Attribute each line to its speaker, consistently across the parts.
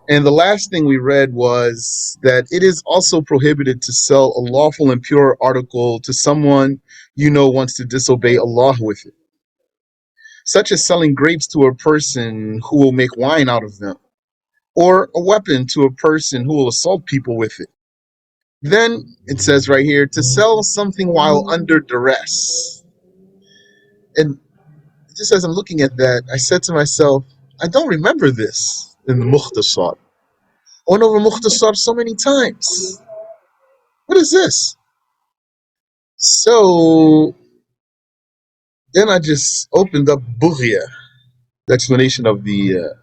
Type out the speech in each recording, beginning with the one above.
Speaker 1: And the last thing we read was that it is also prohibited to sell a lawful and pure article to someone you know wants to disobey Allah with it, such as selling grapes to a person who will make wine out of them, or a weapon to a person who will assault people with it. Then it says right here to sell something while under duress. And just as I'm looking at that, I said to myself, I don't remember this in the Mukhtasar. I went over Mukhtasar so many times. What is this? So then I just opened up Bughya, the explanation of the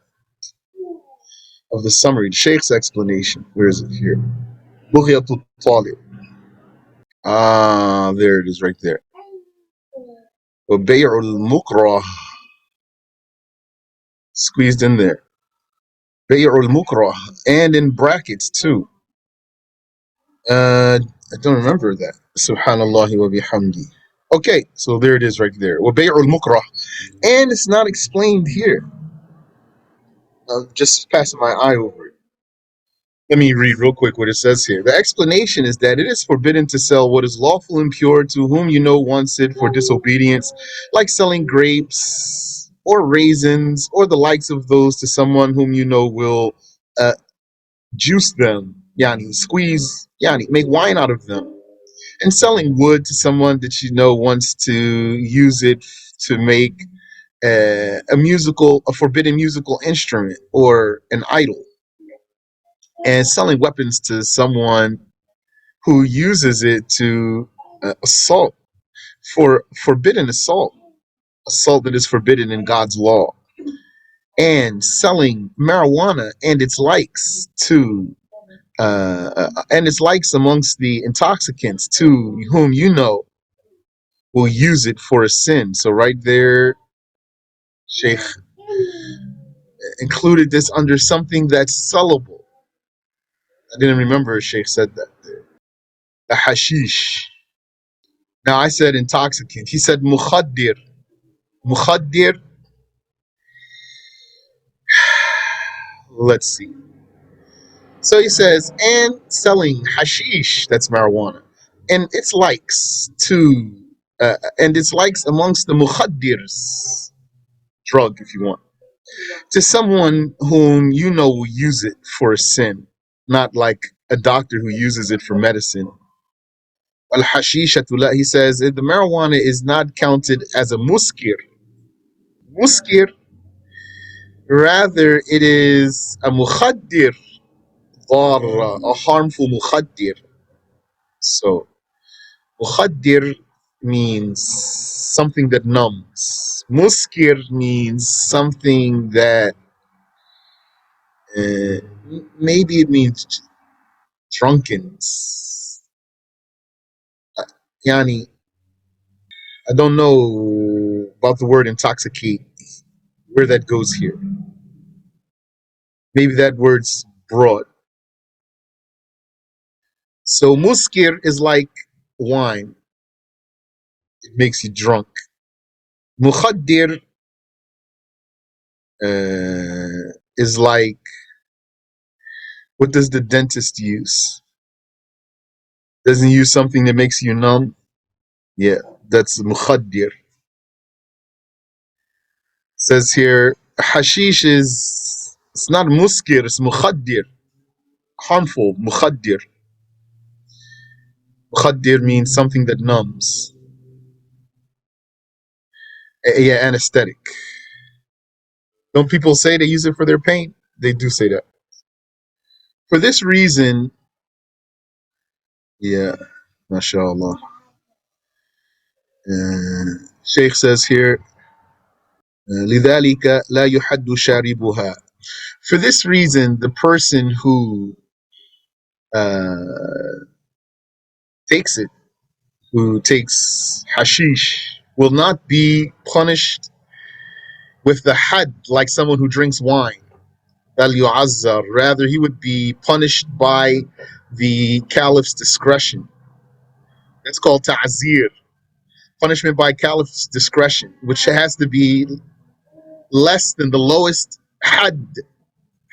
Speaker 1: summary, the Shaykh's explanation. Where is it here? Bughya Talib. Ah, there it is right there. وبيع المكره, squeezed in there. بيع المكره, and in brackets too. I don't remember that. Subhanallah wa bihamdi. Okay, so there it is right there. وبيع المكره, and it's not explained here. I'm just passing my eye over it. Let me read real quick what it says here. The explanation is that it is forbidden to sell what is lawful and pure to whom you know wants it for disobedience, like selling grapes or raisins or the likes of those to someone whom you know will juice them, yani squeeze, yani make wine out of them, and selling wood to someone that you know wants to use it to make a forbidden musical instrument or an idol, and selling weapons to someone who uses it to assault, for forbidden assault that is forbidden in God's law, and selling marijuana and its likes to and its likes amongst the intoxicants to whom you know will use it for a sin. So right there, Shaykh included this under something that's sellable. I didn't remember Shaykh said that there. The hashish. Now I said intoxicant. He said mukhaddir. Mukhaddir. Let's see. So he says, and selling hashish, that's marijuana, and its likes and its likes amongst the mukhaddirs, drug if you want, to someone whom you know will use it for a sin, not like a doctor who uses it for medicine. Al-hashishatu, he says, the marijuana is not counted as a muskir. Muskir, rather it is a mukhaddir, a harmful mukhaddir. So mukhaddir means something that numbs. Muskir means something that maybe it means drunkenness. Yani, I don't know about the word intoxicate, where that goes here. Maybe that word's broad. So muskir is like wine. It makes you drunk. Mukhaddir is like, what does the dentist use? Doesn't he use something that makes you numb? Yeah, that's mukhaddir. Says here, hashish it's not muskir, it's mukhaddir. Harmful, mukhaddir. Mukhaddir means something that numbs. Yeah, anesthetic. Don't people say they use it for their pain? They do say that. For this reason, yeah, mashallah. Shaykh says here, لذلك لا يحد شاربها. For this reason, the person who takes it, who takes hashish, will not be punished with the had like someone who drinks wine. Rather, he would be punished by the caliph's discretion. That's called ta'zir, punishment by caliph's discretion, which has to be less than the lowest had.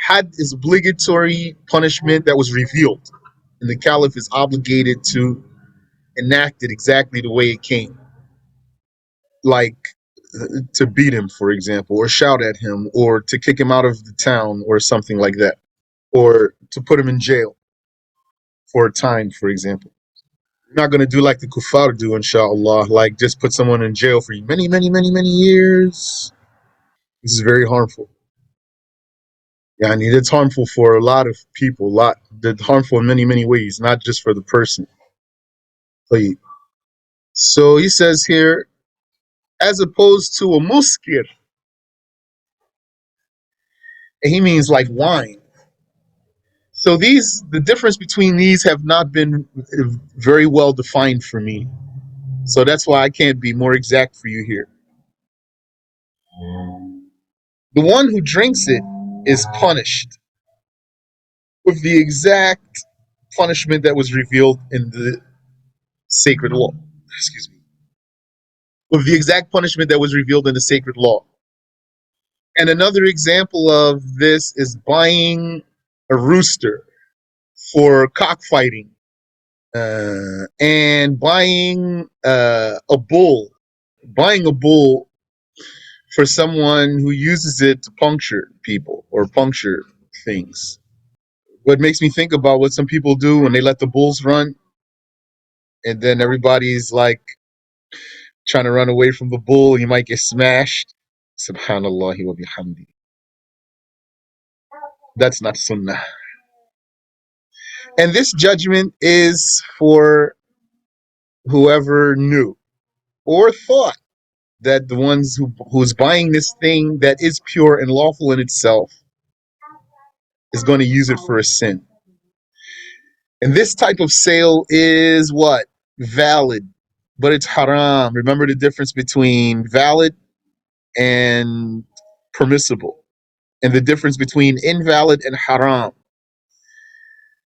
Speaker 1: Had is obligatory punishment that was revealed, and the caliph is obligated to enact it exactly the way it came, like to beat him, for example, or shout at him, or to kick him out of the town, or something like that, or to put him in jail for a time, for example. You're not going to do like the kuffar do, inshallah, like just put someone in jail for many, many, many, many years. This is very harmful. Yeah, I mean, it's harmful for a lot of people, it's harmful in many, many ways, not just for the person. So he says here, as opposed to a muskir, and he means like wine. So the difference between these have not been very well defined for me. So that's why I can't be more exact for you here. The one who drinks it is punished with the exact punishment that was revealed in the sacred law. Excuse me. With the exact punishment that was revealed in the sacred law. And another example of this is buying a rooster for cockfighting, and buying a bull for someone who uses it to puncture people or puncture things. What makes me think about what some people do when they let the bulls run, and then everybody's like trying to run away from the bull, and you might get smashed. Subhanallah wa bihamdi. That's not sunnah. And this judgment is for whoever knew or thought that the ones who's buying this thing that is pure and lawful in itself is going to use it for a sin. And this type of sale is what? Valid, but it's haram. Remember the difference between valid and permissible, and the difference between invalid and haram.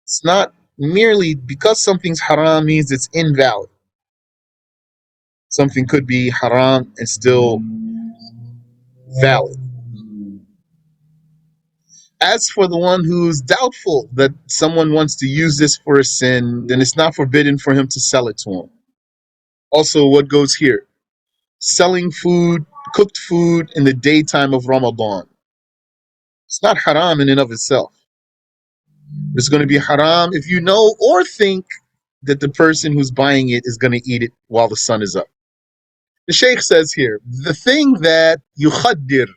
Speaker 1: It's not merely because something's haram means it's invalid. Something could be haram and still valid. As for the one who's doubtful that someone wants to use this for a sin, then it's not forbidden for him to sell it to him. Also, what goes here? Selling food, cooked food in the daytime of Ramadan. It's not haram in and of itself. It's going to be haram if you know or think that the person who's buying it is going to eat it while the sun is up. The Shaykh says here, the thing that yukhaddir,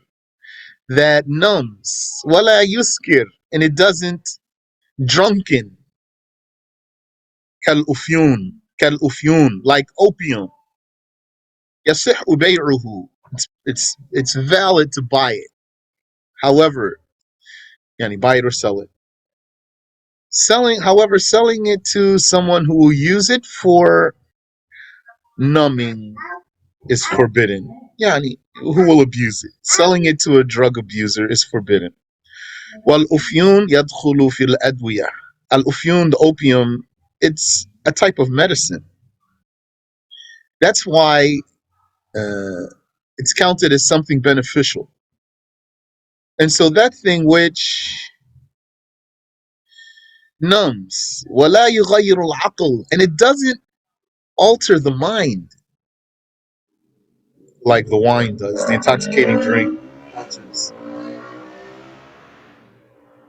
Speaker 1: that numbs, wala yuskir, and it doesn't drunken, kal ufyun, like opium. Yasihhu bay'uhu. It's valid to buy it. However, yani buy it or sell it. Selling it to someone who will use it for numbing is forbidden. Yani, who will abuse it? Selling it to a drug abuser is forbidden. Wal ufyun yadkhulu fil adwiya. Al ufyun, the opium, it's a type of medicine. That's why it's counted as something beneficial. And so that thing which numbs, وَلَا يُغَيِّرُ الْعَقْلِ, and it doesn't alter the mind like the wine does. The intoxicating drink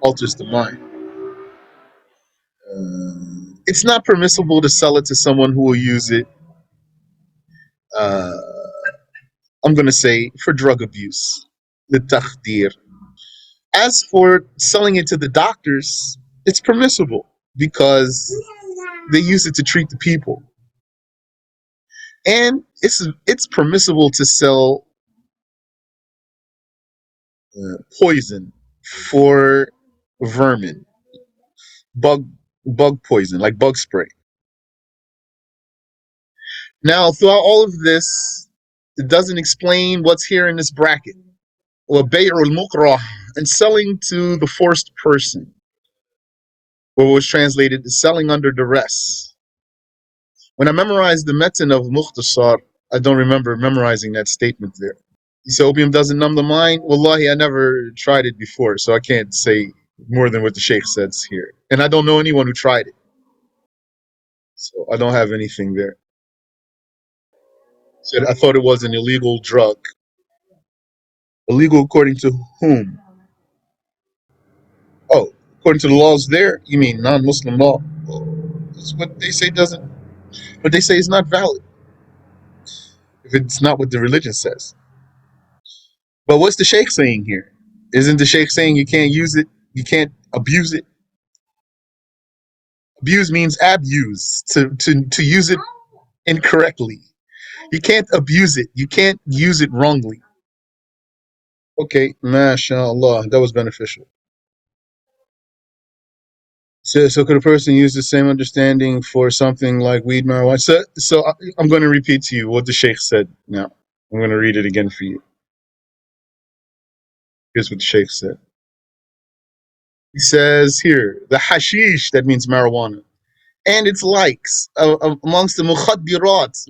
Speaker 1: alters the mind. It's not permissible to sell it to someone who will use it, I'm going to say, for drug abuse. للتخدير. As for selling it to the doctors, it's permissible because they use it to treat the people. And it's permissible to sell poison for vermin, bug poison, like bug spray. Now, throughout all of this, it doesn't explain what's here in this bracket. وَبَيْعُ الْمُكْرَهِ, and selling to the forced person, what was translated as selling under duress. When I memorized the metin of Mukhtasar, I don't remember memorizing that statement there. You say opium doesn't numb the mind? Wallahi, I never tried it before, so I can't say more than what the Shaykh says here. And I don't know anyone who tried it. So I don't have anything there. Said I thought it was an illegal drug. Illegal according to whom? Oh, according to the laws there? You mean non-Muslim law? That's what they say doesn't. But they say it's not valid if it's not what the religion says. But what's the Shaykh saying here? Isn't the Shaykh saying you can't use it? You can't abuse it? Abuse means abuse, to use it incorrectly. You can't abuse it. You can't use it wrongly. Okay, mashallah, that was beneficial. So could a person use the same understanding for something like weed, marijuana? So I'm going to repeat to you what the Shaykh said now. I'm going to read it again for you. Here's what the Shaykh said. He says here, the hashish, that means marijuana, and its likes amongst the mukhaddirat,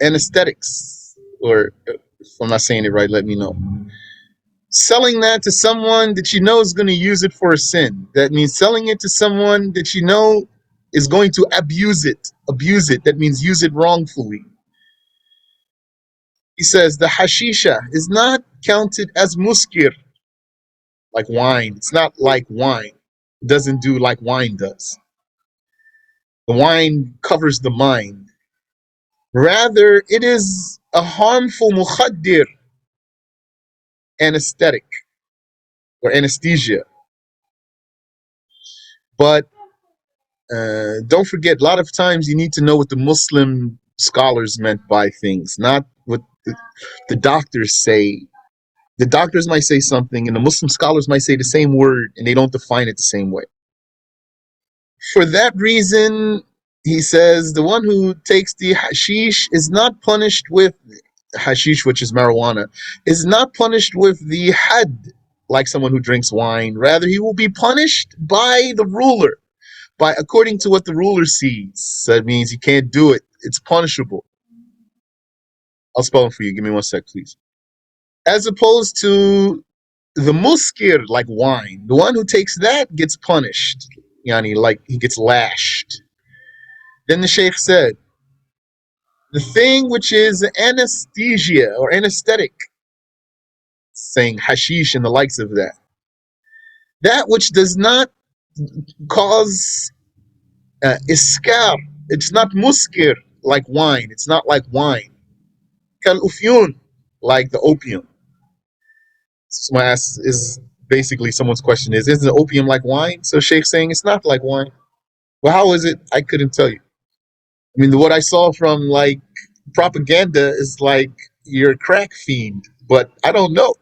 Speaker 1: anesthetics, or if I'm not saying it right, let me know. Selling that to someone that you know is going to use it for a sin. That means selling it to someone that you know is going to abuse it. Abuse it. That means use it wrongfully. He says the hashisha is not counted as muskir, like wine. It's not like wine. It doesn't do like wine does. The wine covers the mind. Rather, it is a harmful mukhaddir, anesthetic or anesthesia. But don't forget, a lot of times you need to know what the Muslim scholars meant by things, not what the doctors say. The doctors might say something, and the Muslim scholars might say the same word, and they don't define it the same way. For that reason, he says the one who takes the hashish is not punished with hashish, which is marijuana, is not punished with the had, like someone who drinks wine. Rather, he will be punished by the ruler, by according to what the ruler sees. So that means he can't do it. It's punishable. I'll spell it for you. Give me 1 sec, please. As opposed to the muskir, like wine, the one who takes that gets punished. Yani, like he gets lashed. Then the Shaykh said, the thing which is anesthesia or anesthetic, saying hashish and the likes of that, that which does not cause iskar, it's not muskir like wine, it's not like wine. Kal ufyun, like the opium. So my ass is basically someone's question is the opium like wine? So Shaykh saying it's not like wine. Well, how is it? I couldn't tell you. I mean, what I saw from like propaganda is like you're a crack fiend, but I don't know.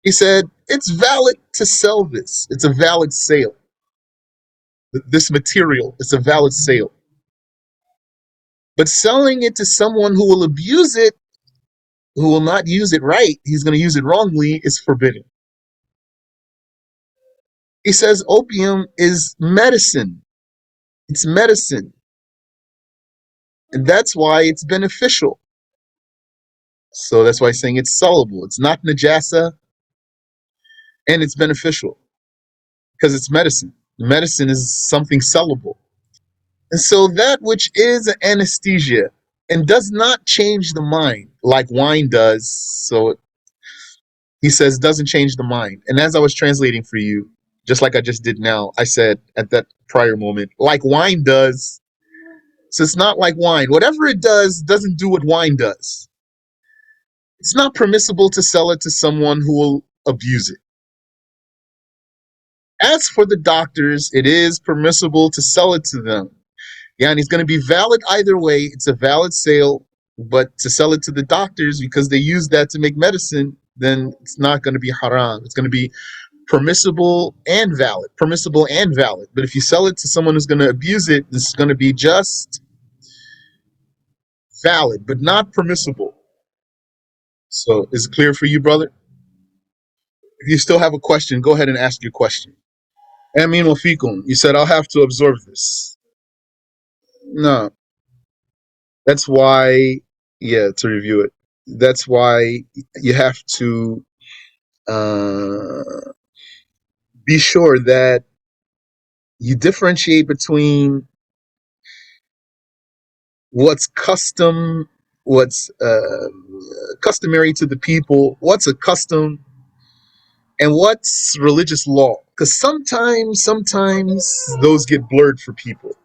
Speaker 1: He said it's valid to sell this. It's a valid sale. This material, it's a valid sale. But selling it to someone who will abuse it, who will not use it right, he's going to use it wrongly, is forbidden. He says opium is medicine. It's medicine. And that's why it's beneficial. So that's why he's saying it's sellable. It's not najasa, and it's beneficial because it's medicine. Medicine is something sellable. And so that which is anesthesia and does not change the mind like wine does. So he says doesn't change the mind. And as I was translating for you, just like I just did now, I said at that prior moment, like wine does. So it's not like wine. Whatever it does doesn't do what wine does. It's not permissible to sell it to someone who will abuse it. As for the doctors, it is permissible to sell it to them. Yeah, and it's going to be valid either way. It's a valid sale, but to sell it to the doctors because they use that to make medicine, then it's not going to be haram. It's going to be permissible and valid. Permissible and valid. But if you sell it to someone who's going to abuse it, this is going to be just valid, but not permissible. So is it clear for you, brother? If you still have a question, go ahead and ask your question. Amin wa fikum. You said I'll have to absorb this. No, that's why. Yeah, to review it. That's why you have to. Uh, be sure that you differentiate between what's what's customary to the people, what's a custom, and what's religious law. Because sometimes those get blurred for people.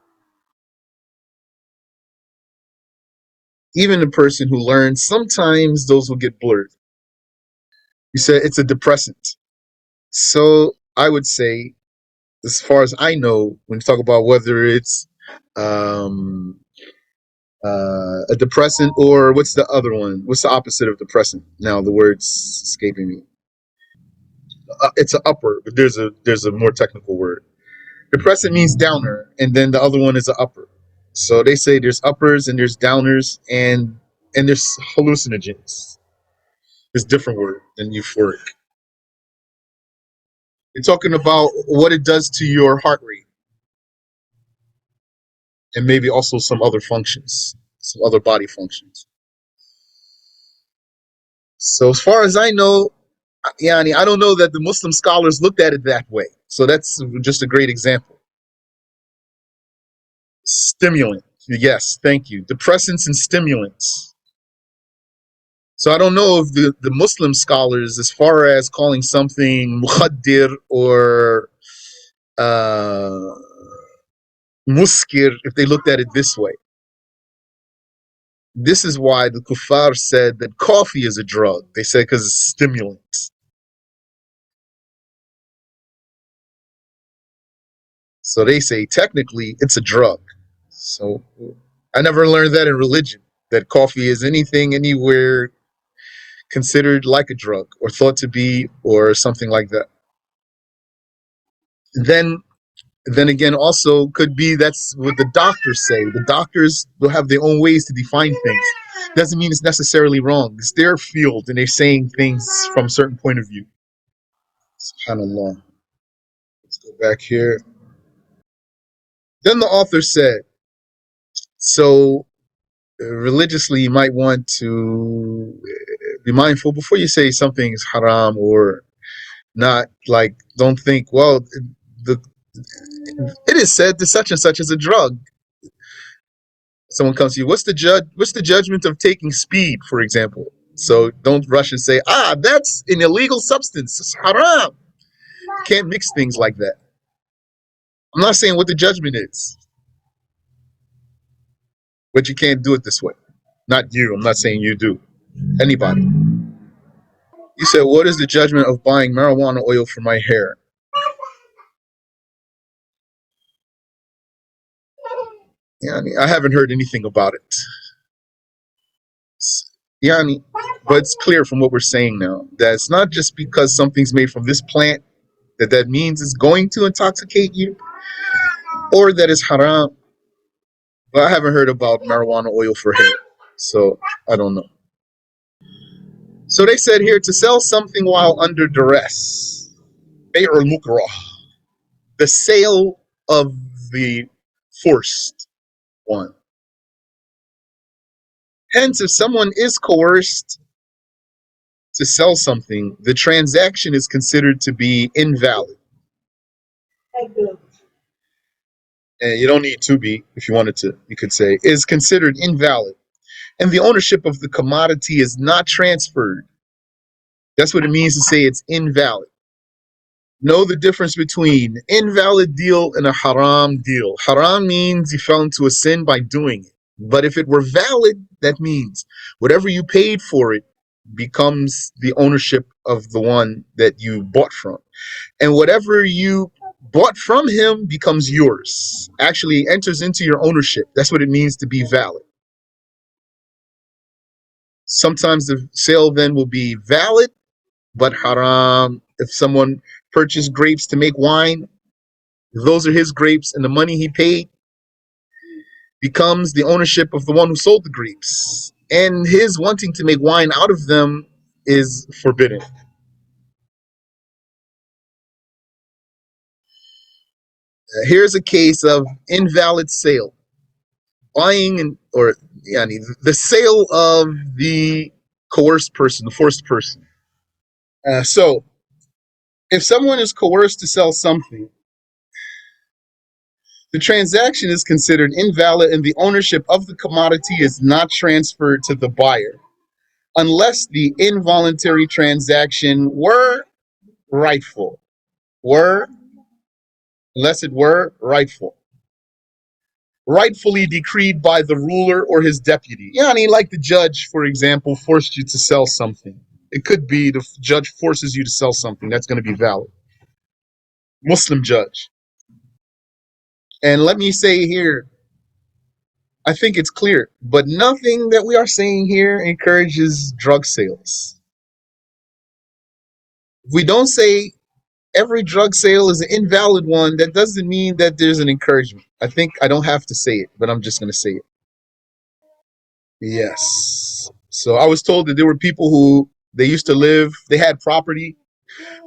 Speaker 1: Even a person who learns, sometimes those will get blurred. You said it's a depressant. So I would say, as far as I know, when you talk about whether it's um, a depressant, or what's the other one? What's the opposite of depressant? Now the word's escaping me. It's an upper, but there's a more technical word. Depressant means downer, and then the other one is an upper. So they say there's uppers and there's downers, and there's hallucinogens. It's a different word than euphoric. You're talking about what it does to your heart rate, and maybe also some other functions, some other body functions. So as far as I know, Yani, I don't know that the Muslim scholars looked at it that way. So that's just a great example. Stimulant. Yes, thank you. Depressants and stimulants. So I don't know if the Muslim scholars, as far as calling something mukhaddir or uh, muskir, if they looked at it this way. This is why the kuffar said that coffee is a drug. They said because it's stimulant. So they say technically it's a drug. So I never learned that in religion, that coffee is anything anywhere considered like a drug or thought to be or something like that. Then then again also could be that's what the doctors say. The doctors will have their own ways to define things. Doesn't mean it's necessarily wrong. It's their field and they're saying things from a certain point of view. SubhanAllah. Let's go back here. Then the author said, so religiously you might want to be mindful before you say something is haram or not. Like, don't think, well, the it is said that such and such is a drug. Someone comes to you, what's the judgment of taking speed, for example? So don't rush and say, that's an illegal substance, it's haram. You can't mix things like that. I'm not saying what the judgment is, but you can't do it this way. Not you, I'm not saying you do. Anybody. You said, what is the judgment of buying marijuana oil for my hair? Yani, I haven't heard anything about it. Yani, but it's clear from what we're saying now that it's not just because something's made from this plant that means it's going to intoxicate you or that it's haram. But I haven't heard about marijuana oil for hair, so I don't know. So they said here to sell something while under duress, bay'ul mukrah, the sale of the forced one. Hence, if someone is coerced to sell something, the transaction is considered to be invalid. And you don't need to be, if you wanted to, you could say, is considered invalid. And the ownership of the commodity is not transferred. That's what it means to say it's invalid. Know the difference between invalid deal and a haram deal. Haram means you fell into a sin by doing it. But if it were valid, that means whatever you paid for it becomes the ownership of the one that you bought from. And whatever you bought from him becomes yours. Actually enters into your ownership. That's what it means to be valid. Sometimes the sale then will be valid, but haram. If someone purchased grapes to make wine, those are his grapes, and the money he paid becomes the ownership of the one who sold the grapes. And his wanting to make wine out of them is forbidden. Here's a case of invalid sale. Buying or yani, the sale of the coerced person, the forced person. So If someone is coerced to sell something, the transaction is considered invalid and the ownership of the commodity is not transferred to the buyer unless the involuntary transaction were rightful. Were, unless it were rightful. Rightfully decreed by the ruler or his deputy. Yani, like the judge, for example, forced you to sell something. It could be the judge forces you to sell something. That's going to be valid. Muslim judge. And let me say here, I think it's clear, but nothing that we are saying here encourages drug sales. If we don't say every drug sale is an invalid one, that doesn't mean that there's an encouragement. I think I don't have to say it, but I'm just going to say it. Yes. So I was told that there were people who they used to live, they had property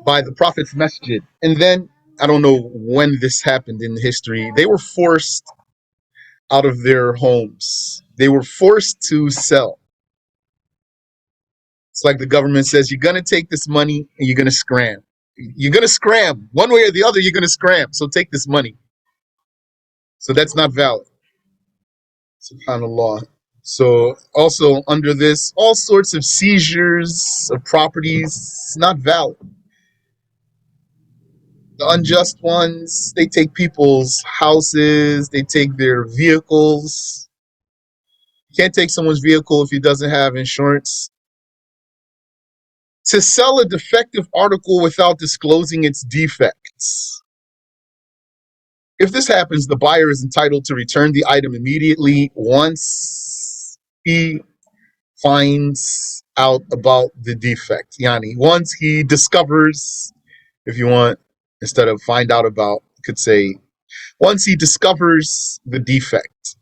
Speaker 1: by the Prophet's masjid. And then I don't know when this happened in history. They were forced out of their homes. They were forced to sell. It's like the government says, you're going to take this money and you're going to scram. You're going to scram. One way or the other, you're going to scram. So take this money. So that's not valid. SubhanAllah. So also under this, all sorts of seizures of properties, not valid. The unjust ones, they take people's houses, they take their vehicles. You can't take someone's vehicle if he doesn't have insurance. To sell a defective article without disclosing its defects. If this happens, the buyer is entitled to return the item immediately once he finds out about the defect. Yani, once he discovers, if you want, instead of find out about, you could say, once he discovers the defect.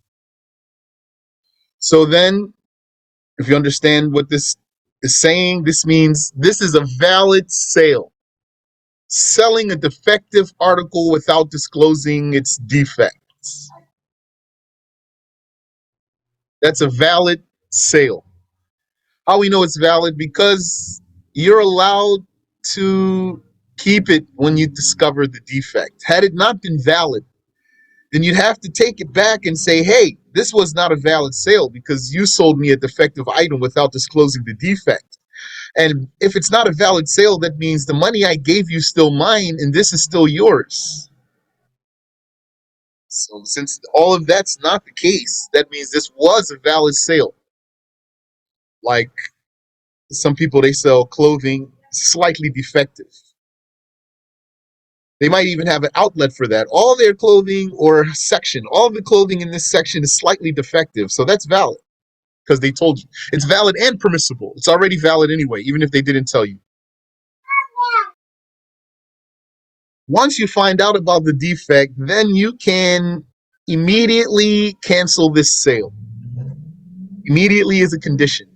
Speaker 1: So then, if you understand what this is saying, this means this is a valid sale. Selling a defective article without disclosing its defects. That's a valid sale. How we know it's valid? Because you're allowed to keep it when you discover the defect. Had it not been valid, then you'd have to take it back and say, hey, this was not a valid sale because you sold me a defective item without disclosing the defect. And if it's not a valid sale, that means the money I gave you is still mine and this is still yours. So since all of that's not the case, that means this was a valid sale. Like some people, they sell clothing slightly defective. They might even have an outlet for that. All their clothing or section, all the clothing in this section is slightly defective. So that's valid because they told you. It's valid and permissible. It's already valid anyway, even if they didn't tell you. Once you find out about the defect, then you can immediately cancel this sale. Immediately is a condition.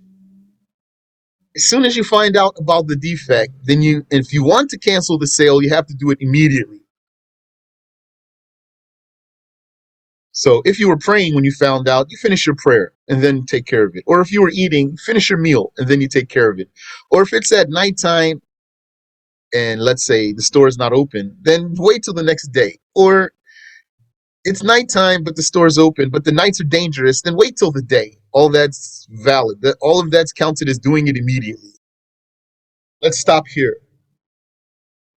Speaker 1: As soon as you find out about the defect, then if you want to cancel the sale, you have to do it immediately. So if you were praying when you found out, you finish your prayer and then take care of it. Or if you were eating, finish your meal and then you take care of it. Or if it's at nighttime and let's say the store is not open, then wait till the next day. Or it's nighttime but the store is open, but the nights are dangerous, then wait till the day. All that's valid. All of that's counted as doing it immediately. Let's stop here.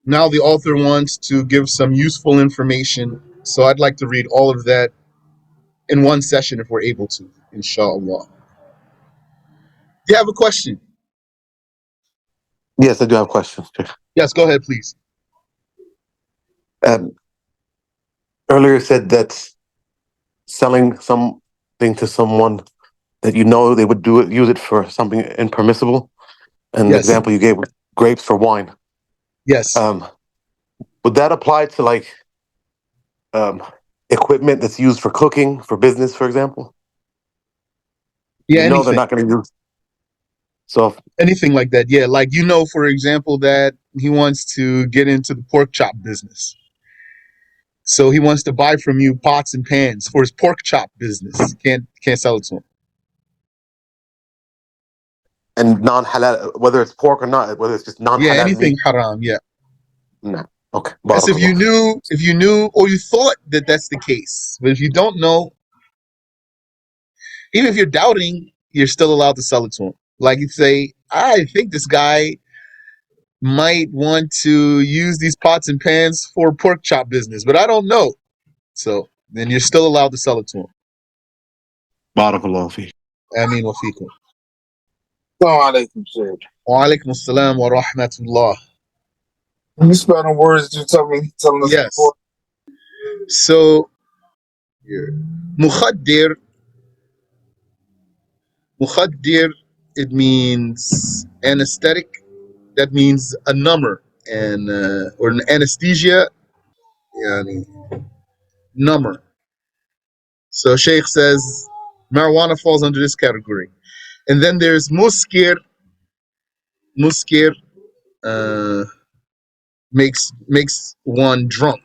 Speaker 1: Now the author wants to give some useful information, so I'd like to read all of that in one session if we're able to, inshallah. Do you have a question?
Speaker 2: Yes, I do have questions.
Speaker 1: Yes, go ahead, please.
Speaker 2: Um, Earlier you said that selling something to someone that you know they would use it for something impermissible. And the
Speaker 1: Yes,
Speaker 2: example you gave was grapes for wine.
Speaker 1: yes.
Speaker 2: Would that apply to like um, equipment that's used for cooking, for business, for example?
Speaker 1: Yeah,
Speaker 2: You know they're
Speaker 1: anything.
Speaker 2: not going to use. So
Speaker 1: Anything like that. Yeah, like for example, that he wants to get into the pork chop business. So he wants to buy from you pots and pans for his pork chop business. Can't sell it to him.
Speaker 2: and non-halal, whether it's pork or not, whether it's just
Speaker 1: Yeah,
Speaker 2: non-halal
Speaker 1: anything
Speaker 2: meat.
Speaker 1: haram, yeah.
Speaker 2: No. Okay.
Speaker 1: That's
Speaker 2: Barakallah.
Speaker 1: if you knew, or you thought that that's the case. But if you don't know, even if you're doubting, you're still allowed to sell it to him. Like you say, I think this guy might want to use these pots and pans for pork chop business, but I don't know. So then you're still allowed to sell it to him.
Speaker 2: Barakallah fi.
Speaker 1: Amin wa fikum.
Speaker 3: Assalamu alaikum, Shaykh.
Speaker 1: Wa alaikum assalam wa rahmatullah.
Speaker 3: Can you spell the words you telling us
Speaker 1: Yes.
Speaker 3: before?
Speaker 1: So here, mukhaddir, mukhaddir, it means anesthetic. That means a number and or an anesthesia. Yani, number. So Shaykh says marijuana falls under this category. And then there's muskir. Muskir makes one drunk.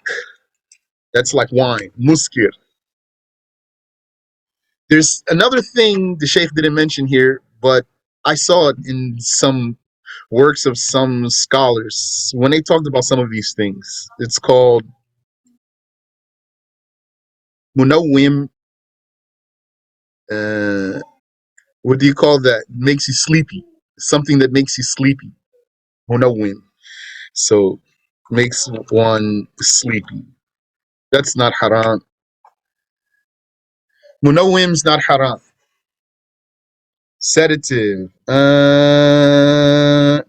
Speaker 1: That's like wine. Muskir. There's another thing the Shaykh didn't mention here, but I saw it in some works of some scholars when they talked about some of these things. It's called munawwim. What do you call that? Makes you sleepy. Something that makes you sleepy. Munawwim. So makes one sleepy. That's not haram. Munawwim's not haram. Sedative.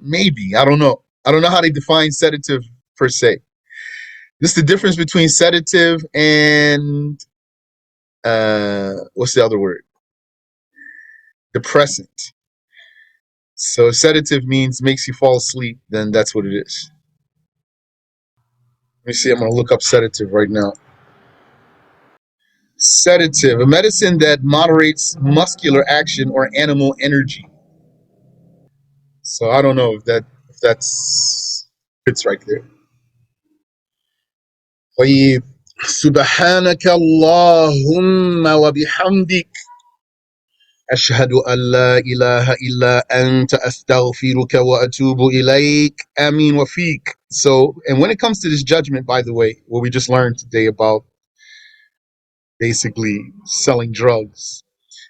Speaker 1: Maybe. I don't know. I don't know how they define sedative per se. This is the difference between sedative and what's the other word? Depressant. So sedative means makes you fall asleep, then that's what it is. Let me see, I'm gonna look up sedative right now. Sedative, a medicine that moderates muscular action or animal energy. So I don't know if that's fits right there. طيب سبحانك اللهم وبحمدك أشهد أن لا إله إلا أنت أستغفرك وأتوب إليك آمين وفيك. So, and when it comes to this judgment, by the way, what we just learned today about basically selling drugs,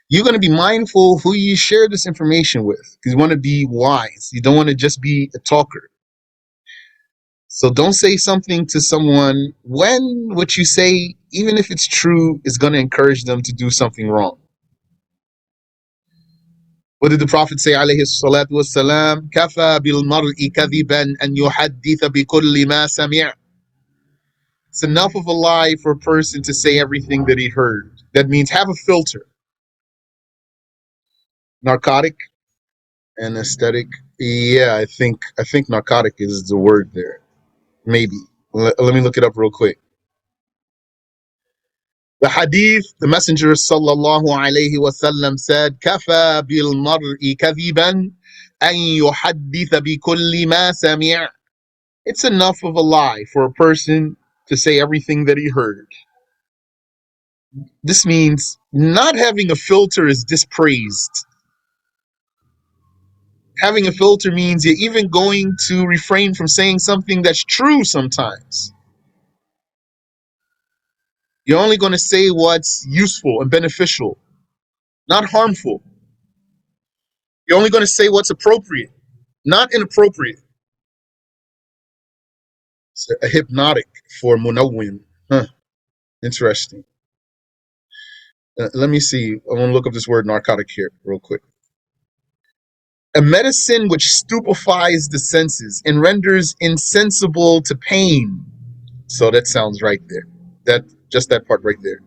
Speaker 1: you're going to be mindful who you share this information with, because you want to be wise. You don't want to just be a talker. So don't say something to someone when what you say, even if it's true, is going to encourage them to do something wrong. What did the Prophet say, alayhi salatu wassalam? Kafa bil mar'i kadhiban an yuhadditha bi kulli ma sami'. It's enough of a lie for a person to say everything that he heard. That means have a filter. Narcotic, anesthetic. Yeah, I think narcotic is the word there. Maybe. Let me look it up real quick. The hadith, the Messenger sallallahu alayhi wasallam said, "Kafa bil mar'i kadhiban an yuhadditha bi kulli ma sami'." It's enough of a lie for a person to say everything that he heard. This means not having a filter is dispraised. Having a filter means you're even going to refrain from saying something that's true sometimes. You're only going to say what's useful and beneficial, not harmful. You're only going to say what's appropriate, not inappropriate. It's a hypnotic for munawwim. Huh. Interesting. Let me see. I want to look up this word narcotic here real quick. A medicine which stupefies the senses and renders insensible to pain. So that sounds right there. That part right there.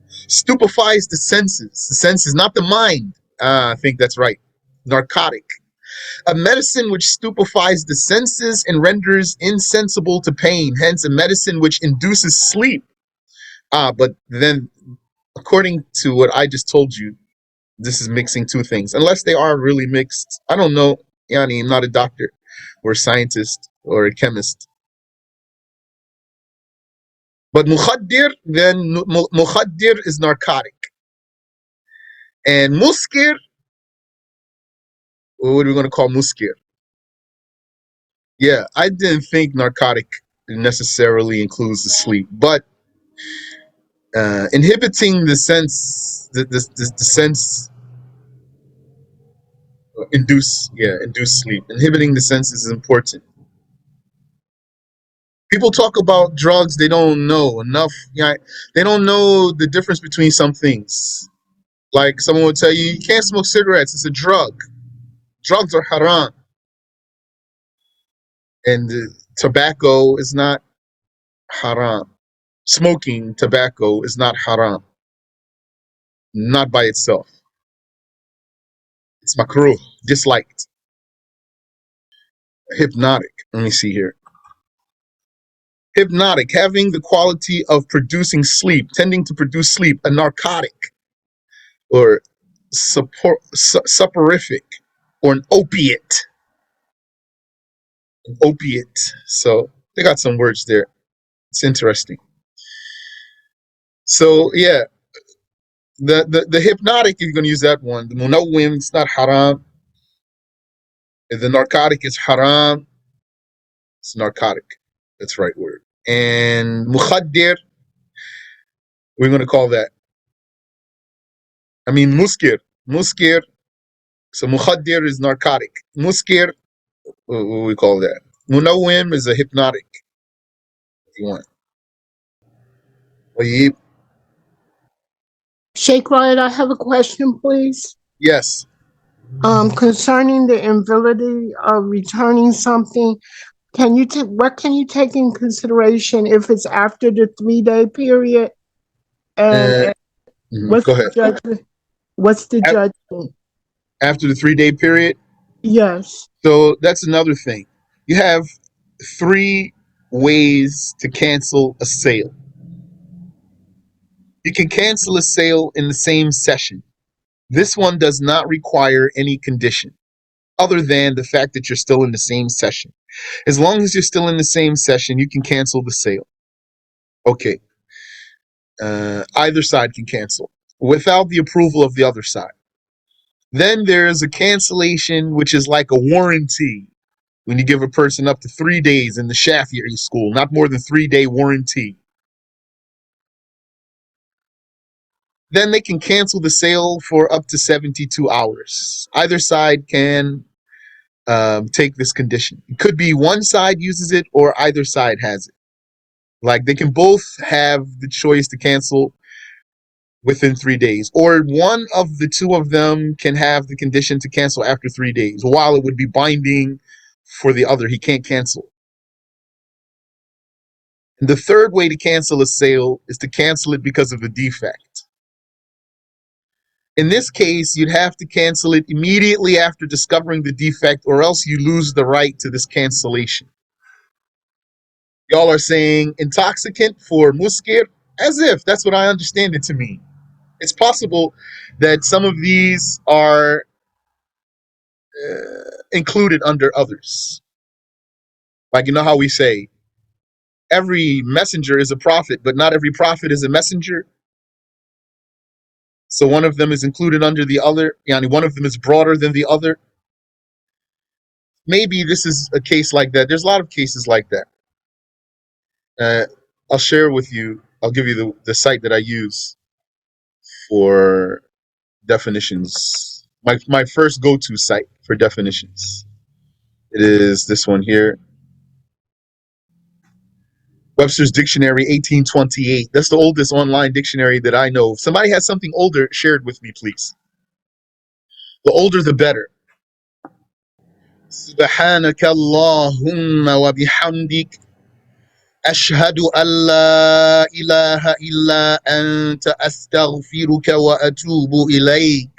Speaker 1: Stupefies the senses, not the mind. I think that's right. Narcotic. A medicine which stupefies the senses and renders insensible to pain. Hence, a medicine which induces sleep. But then, according to what I just told you, this is mixing two things. Unless they are really mixed. I don't know. Yani, I'm not a doctor or a scientist or a chemist. But mukhaddir, then mukhaddir is narcotic. And muskir, what are we going to call muskir? Yeah, I didn't think narcotic necessarily includes the sleep, but inhibiting the sense, the sense induce sleep. Inhibiting the senses is important. People talk about drugs they don't know enough. Yeah, they don't know the difference between some things. Like someone will tell you, you can't smoke cigarettes. It's a drug. Drugs are haram, and tobacco is not haram. Smoking tobacco is not haram, not by itself. It's makruh, disliked. Hypnotic. Let me see here. Hypnotic, having the quality of producing sleep, tending to produce sleep. A narcotic, or soporific, or an opiate. An opiate. So they got some words there. It's interesting. So yeah, the hypnotic, if you're going to use that one. The munawwim, it's not haram. If the narcotic is haram, it's narcotic. That's the right word. And mukhaddir, we're going to call that. I mean, muskir. Muskir. So mukhaddir is narcotic. Muskir, what we call that? Munawwim is a hypnotic, if you want. Tayyib.
Speaker 4: Shaykh, I have a question, please.
Speaker 1: Yes.
Speaker 4: Concerning the invalidity of returning something, what can you take in consideration if it's after the 3-day period? And what's
Speaker 1: Go ahead.
Speaker 4: the judgment? What's the judgment?
Speaker 1: After the 3-day period?
Speaker 4: Yes.
Speaker 1: So that's another thing. You have 3 ways to cancel a sale. You can cancel a sale in the same session. This one does not require any condition other than the fact that you're still in the same session. As long as you're still in the same session, you can cancel the sale. Okay. Either side can cancel without the approval of the other side. Then there's a cancellation, which is like a warranty. When you give a person up to 3 days in the Shafi'i school, not more than 3-day warranty. Then they can cancel the sale for up to 72 hours. Either side can take this condition. It could be one side uses it or either side has it. Like they can both have the choice to cancel within 3 days, or one of the two of them can have the condition to cancel after 3 days, while it would be binding for the other. He can't cancel. And the third way to cancel a sale is to cancel it because of a defect. In this case, you'd have to cancel it immediately after discovering the defect, or else you lose the right to this cancellation. Y'all are saying intoxicant for muskir, as if that's what I understand it to mean. It's possible that some of these are included under others. Like, you know how we say, every messenger is a prophet, but not every prophet is a messenger. So one of them is included under the other. Yani one of them is broader than the other. Maybe this is a case like that. There's a lot of cases like that. I'll share with you. I'll give you the site that I use for definitions. My first go-to site for definitions. It is this one here. Webster's Dictionary, 1828. That's the oldest online dictionary that I know. If somebody has something older, share it with me, please. The older, the better. سبحانك اللهم وبحمدك أشهد أن لا إله إلا أنت أستغفرك وأتوب إليك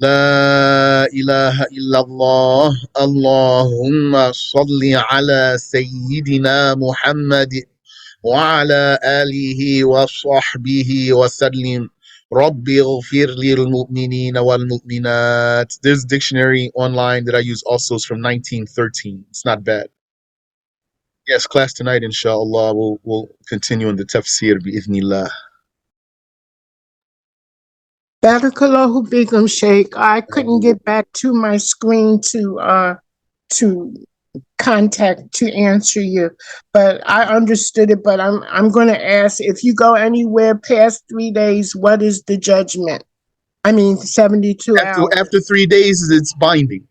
Speaker 1: لا إله إلا الله اللهم صل على سيدنا محمد وعلى آله وصحبه وسلم رب اغفر للمؤمنين والمؤمنات. There's a dictionary online that I use also. It's from 1913. It's not bad. Yes, class tonight, inshallah, we'll continue on the tafsir bi'idhnillah.
Speaker 4: Barakallahu Bigum, Shaykh. I couldn't get back to my screen to contact to answer you, but I understood it. But I'm going to ask, if you go anywhere past 3 days, what is the judgment? I mean, 72 hours.
Speaker 1: After 3 days, it's binding.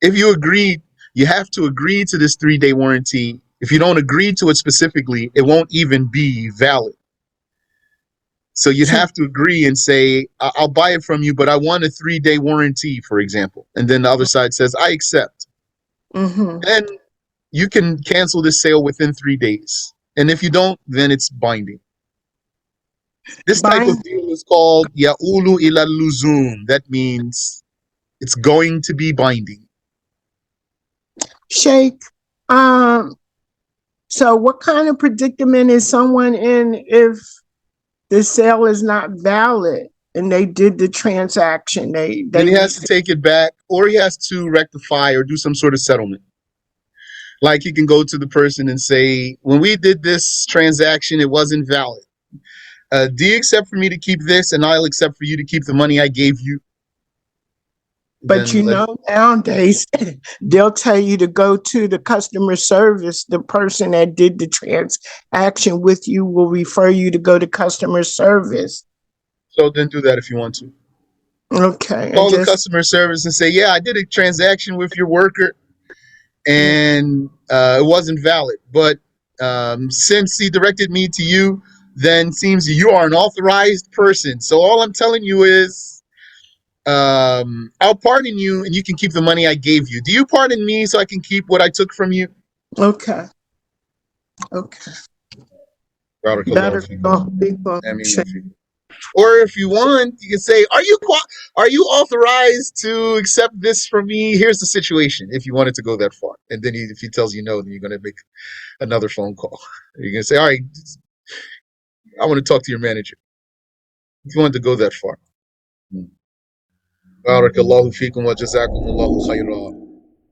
Speaker 1: If you agree, you have to agree to this 3-day warranty. If you don't agree to it specifically, it won't even be valid. So you'd have to agree and say, I'll buy it from you, but I want a 3-day warranty, for example. And then the other side says, I accept. Then you can cancel this sale within 3 days. And if you don't, then it's binding. This type of deal is called ya'ulu ila luzum. That means it's going to be binding.
Speaker 4: Shaykh, so what kind of predicament is someone in if the sale is not valid and they did the transaction?
Speaker 1: Then he has to take it back, or he has to rectify or do some sort of settlement. Like he can go to the person and say, when we did this transaction, it wasn't valid. Do you accept for me to keep this, and I'll accept for you to keep the money I gave you?
Speaker 4: But then nowadays, they'll tell you to go to the customer service. The person that did the transaction with you will refer you to go to customer service.
Speaker 1: So then do that if you want to.
Speaker 4: Okay.
Speaker 1: Call the customer service and say, yeah, I did a transaction with your worker, and it wasn't valid. But since he directed me to you, then seems you are an authorized person. So all I'm telling you is, I'll pardon you and you can keep the money I gave you. Do you pardon me so I can keep what I took from you?
Speaker 4: Okay. Okay.
Speaker 1: Or if you want, you can say, are you authorized to accept this from me? Here's the situation, if you wanted to go that far. And then if he tells you no, then you're going to make another phone call. You're going to say, all right, I want to talk to your manager. If you want to go that far. Barakallahu feekum wa jazakumullahu khayra.